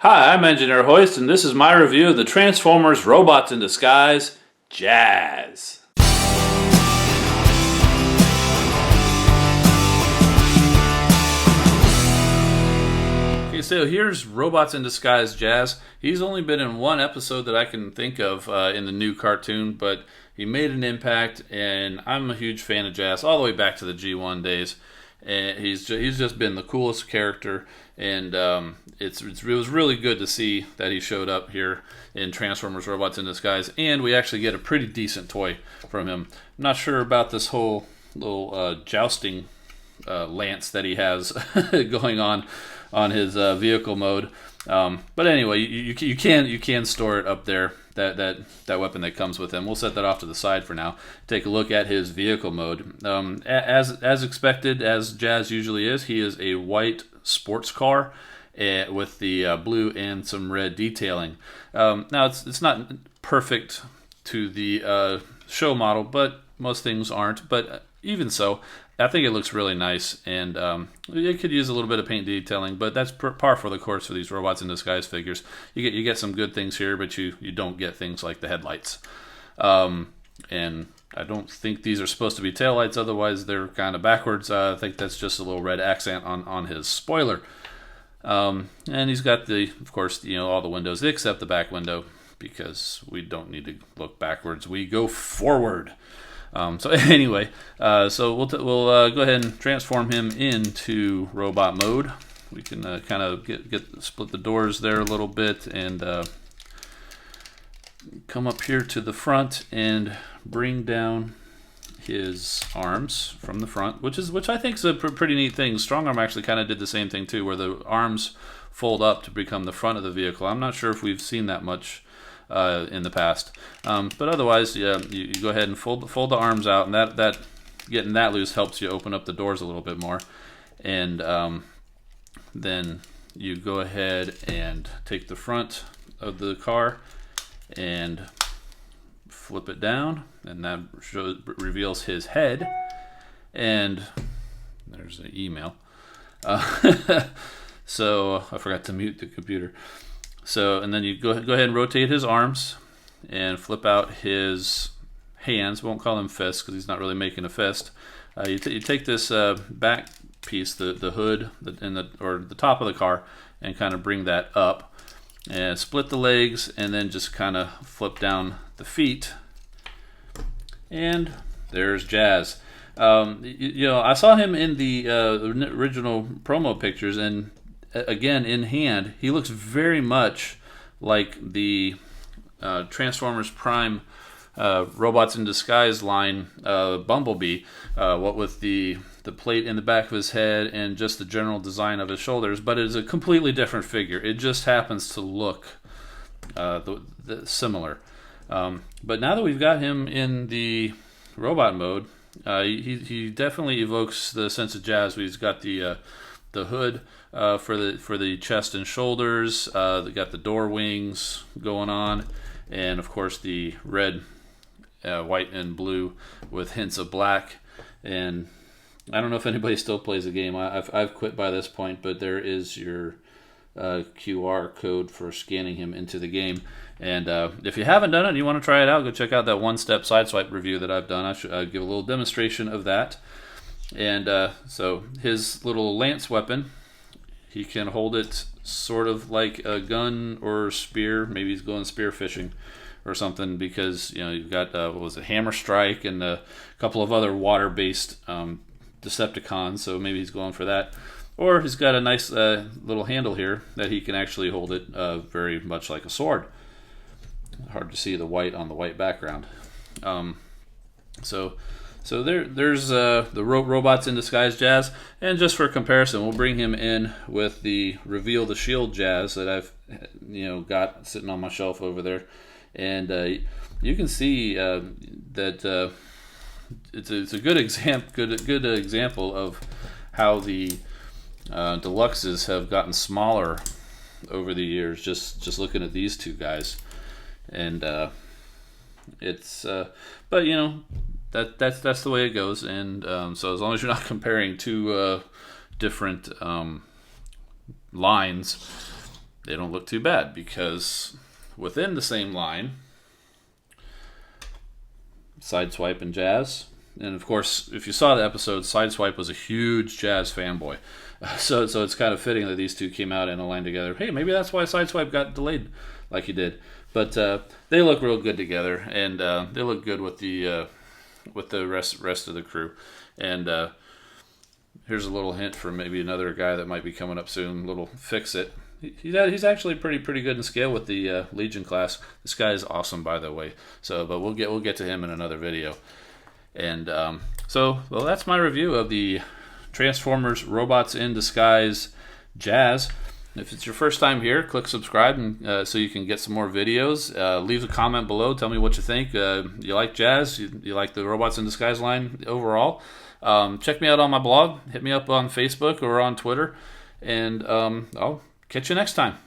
Hi, I'm Engineer Hoist, and this is my review of the Transformers Robots in Disguise, Jazz. Okay, so here's Robots in Disguise, Jazz. He's only been in one episode that I can think of in the new cartoon, but he made an impact, and I'm a huge fan of Jazz all the way back to the G1 days. And he's just been the coolest character, and it was really good to see that he showed up here in Transformers Robots in Disguise, and we actually get a pretty decent toy from him. I'm not sure about this whole little jousting lance that he has going on his vehicle mode, but anyway, you can store it up there. That weapon that comes with him. We'll set that off to the side for now. Take a look at his vehicle mode. As expected, as Jazz usually is, he is a white sports car with the blue and some red detailing. Now it's not perfect to the show model, but most things aren't. But even so, I think it looks really nice, and it could use a little bit of paint detailing, but that's par for the course for these Robots in Disguise figures. You get some good things here, but you don't get things like the headlights. And I don't think these are supposed to be taillights, otherwise they're kind of backwards. I think that's just a little red accent on his spoiler. And he's got of course, all the windows except the back window, because we don't need to look backwards. We go forward. So anyway, so we'll go ahead and transform him into robot mode. We can kind of split the doors there a little bit, and come up here to the front and bring down his arms from the front, which I think is a pretty neat thing. Strongarm actually kind of did the same thing too, where the arms fold up to become the front of the vehicle. I'm not sure if we've seen that much in the past, but otherwise, yeah, you go ahead and fold the arms out, and that getting that loose helps you open up the doors a little bit more. And then you go ahead and take the front of the car and flip it down, and that reveals his head. And there's an email. So I forgot to mute the computer. So, and then you go ahead and rotate his arms and flip out his hands. We won't call them fists because he's not really making a fist. You take this back piece, the hood, or the top of the car, and kind of bring that up and split the legs, and then just kind of flip down the feet. And there's Jazz. I saw him in the original promo pictures, and again, in hand, he looks very much like the Transformers Prime Robots in Disguise line Bumblebee, what with the plate in the back of his head and just the general design of his shoulders, but it is a completely different figure. It just happens to look similar. But now that we've got him in the robot mode, he definitely evokes the sense of Jazz. He's got the hood for the chest and shoulders. They got the door wings going on, and of course the red, white, and blue with hints of black. And I don't know if anybody still plays the game. I've quit by this point, but there is your QR code for scanning him into the game. And if you haven't done it and you want to try it out, go check out that one-step sideswipe review that I've done. I'll give a little demonstration of that. And so his little lance weapon, he can hold it sort of like a gun or spear. Maybe he's going spear fishing or something, because you've got Hammer Strike and a couple of other water-based Decepticons. So maybe he's going for that. Or he's got a nice little handle here that he can actually hold it very much like a sword. Hard to see the white on the white background. So there's the Robots in Disguise Jazz, and just for comparison, we'll bring him in with the Reveal the Shield Jazz that I've got sitting on my shelf over there, and you can see that it's a good example of how the deluxes have gotten smaller over the years. Just looking at these two guys, and it's but that's the way it goes. And so as long as you're not comparing two different lines, they don't look too bad, because within the same line, Sideswipe and Jazz. And of course, if you saw the episode, Sideswipe was a huge Jazz fanboy. So it's kind of fitting that these two came out in a line together. Hey, maybe that's why Sideswipe got delayed like he did. But they look real good together, and they look good with the rest of the crew. And here's a little hint for maybe another guy that might be coming up soon. Little Fix-It. He's actually pretty good in scale with the Legion class. This guy is awesome, by the way. So, but we'll get to him in another video. And well, that's my review of the Transformers Robots in Disguise Jazz. If it's your first time here, click subscribe and so you can get some more videos. Leave a comment below. Tell me what you think. You like Jazz? You like the Robots in Disguise line overall? Check me out on my blog. Hit me up on Facebook or on Twitter. And I'll catch you next time.